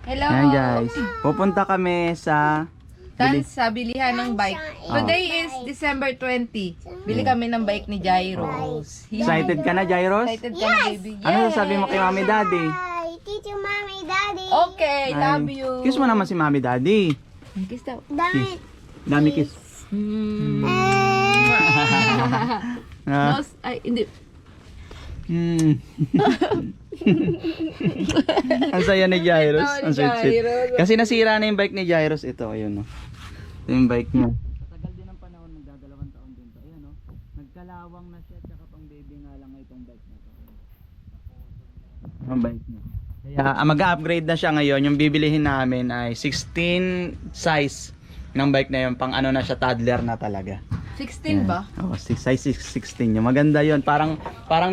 Hello. Ayan guys, pupunta kami sa Sa bilihan ng bike. Today is December 20. Bili kami ng bike ni Jairos. Excited ka na, Jairos? Excited ka na, baby? Ano sasabihin mo kay Mami Daddy? Hi, Tito, Mommy, Daddy. Okay, love Ay, you. Kiss mo naman si Mami Daddy. Kiss daw. Dami. Dami kiss. Ah. Ay, hindi. Ang saya ni Jairos. Ang Ang sweet. Jairos. Kasi nasira na yung bike ni Jairos. Ito, ayun, no. Ito yung bike niya. Matagal din ang panahon, magdadalawang taon din to. Ayan, no. Nagkalawang na siya, tsaka pang baby nga lang itong bike na to. Ang bike niya. Kaya mag-upgrade na siya ngayon. Yung bibilihin namin ay 16 size ng bike na yun. Pang ano na siya, toddler na talaga. 16 ba? Oo, size 16 yung maganda yun. Parang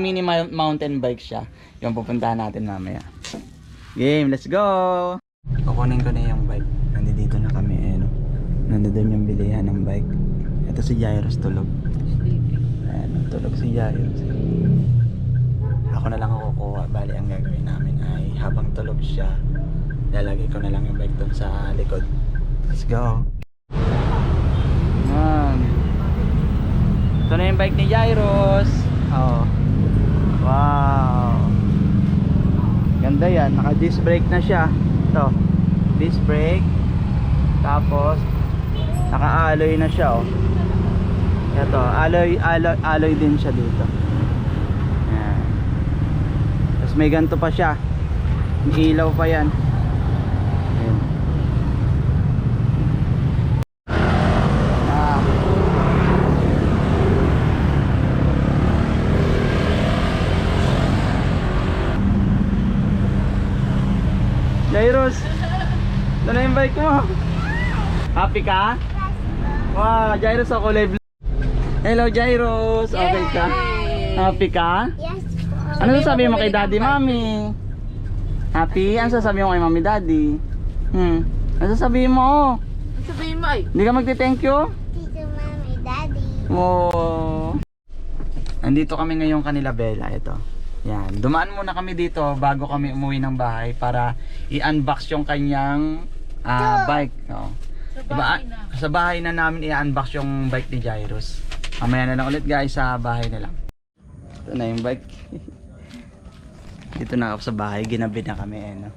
mini mountain bike siya. Yung pupuntahan natin mamaya. Game, let's go! Kukunin ko na yung bike. Nandito na kami, no? Nandito yung bilihan ng bike. Ito si Jairos tulog. Ayan, tulog si Jairos. Ako na lang ako kukuha. Bali, ang gagawin namin ay habang tulog siya, lalagay ko na lang yung bike doon sa likod. Let's go! Ayan. Ito na yung bike ni Jairos. Oh. Wow. Ganda yan. Naka disc brake na siya. Ito. Disc brake. Tapos naka alloy na siya, oh. Ito, alloy din siya dito. Ayan. Tapos may ganito pa siya. May ilaw pa yan. Ayan. Jairos, ito na yung bike mo. Happy ka? Wow, Jairos ako live. Hello Jairos, okay ka? Happy ka? Yes. Ano sasabihin mo kay Daddy, Mami? Happy? Ano sasabihin mo kay Mami, Daddy? Ano sasabihin mo? Ano sabihin mo ay? Hindi ka magti-thank you? Tito, Mommy, Daddy. Oh. Andito kami ngayon kanila Bella, ito. Yan, dumaan muna kami dito bago kami umuwi ng bahay para i-unbox yung kanyang bike, no. Sa bahay na namin i-unbox yung bike ni Jairos. Mamaya na lang ulit guys sa bahay na lang. Ito na yung bike. Dito na ako sa bahay, ginabi na kami, no.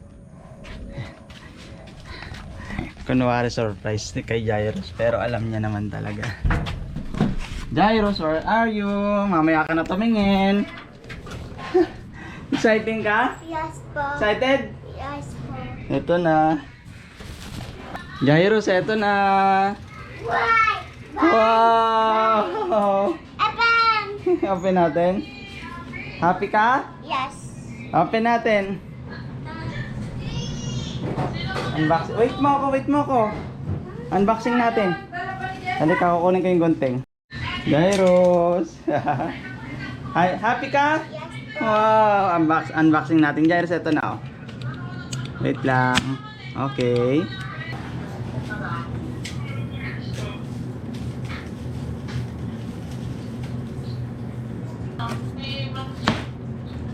Kunwari surprise kay Jairos, pero alam niya naman talaga. Jairos, where are you? Mamaya ka na tumingin. Exciting ka? Yes po. Excited? Yes po. Ito na. Jairos, ito na. Why? Wow! Evan! Open natin. Happy ka? Yes. Open natin. Unboxing. Wait mo ako. Unboxing natin. Halika, kukunin ko yung gunting. Jairos. Hi, happy ka? Yes. Wow, unboxing natin. Jairos, ito na, oh. Wait lang. Okay.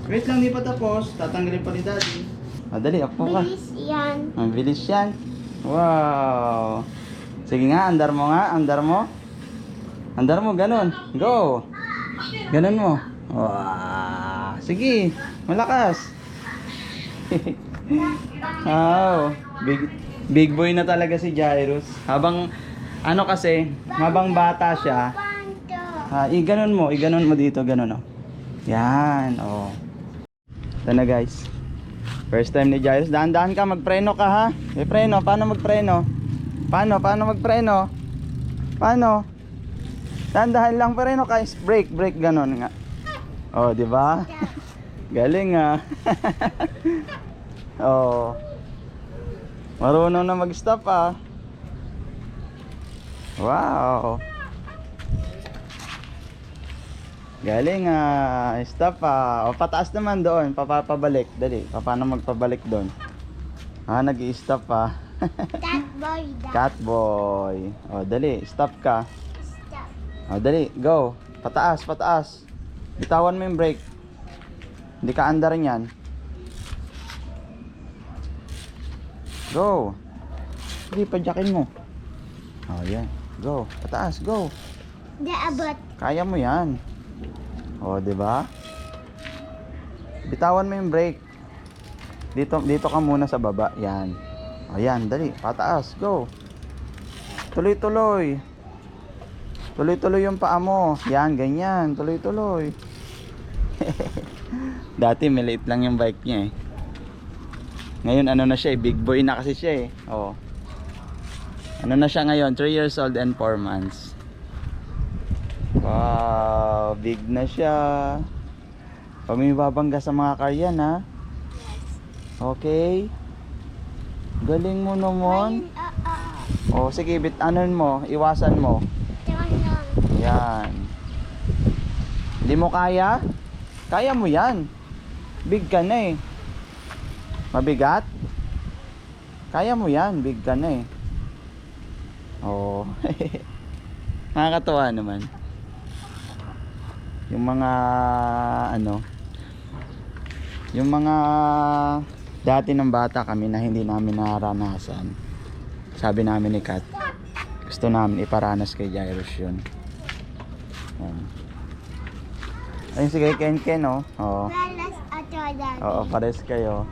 Wait lang, di pa tapos. Tatanggalin pa ni Daddy. Dali, apo ka. Bilis yan. Ang bilis yan. Wow. Sige nga, andar mo nga. Andar mo. Andar mo, ganun. Go. Ganun mo. Wow. Sige, malakas. Wow. Big boy na talaga si Jairos. Habang, ano kasi, habang bata siya, iganon mo dito, ganon, oh. Yan, oh. Ito na guys. First time ni Jairos. Dahan-dahan ka, magpreno ka ha. May preno, paano magpreno? Paano magpreno? Paano? Dahan-dahan lang preno ka, brake, ganon nga. Oh, di ba? Galing ah. Oh. Marunong na mag-stop ah. Wow. Galing ah. Stop ah. O pataas naman doon. Papabalik. Dali. Paano magpabalik doon? Nag-i-stop ah. Catboy. Catboy. O dali. Stop ka. Stop. O dali. Go. Pataas. Bitawan mo yung brake. Hindi ka andar yan. Go. Sige, padyakin mo. Oh, yan. Go. Pataas, go. The abot. Kaya mo yan. Oh, di ba? Bitawan mo yung brake. Dito ka muna sa baba. Yan. Oh, yan. Dali. Pataas. Go. Tuloy-tuloy. Tuloy-tuloy yung paa mo. Yan, ganyan. Tuloy-tuloy. Dati maliit lang yung bike niya eh. Ngayon ano na siya eh. Big boy na kasi siya eh. Oh. Ano na siya ngayon? 3 years old and 4 months. Wow. Big na siya. Pag may babangga sa mga car yan ha. Okay. Galing mo naman. Oh, sige, anon mo, iwasan mo. Yan. Hindi mo kaya? Kaya mo yan. Big ka na eh. Mabigat? Kaya mo yan, big ka na eh. Oh. Nakakatuwa naman. Yung mga yung mga dati ng bata kami na hindi namin naranasan. Sabi namin ni Kat, gusto namin iparanas kay Jairus yun. Ayun, sige, Ken, oh. Oo. Well, let's auto that. Oo, pares kayo.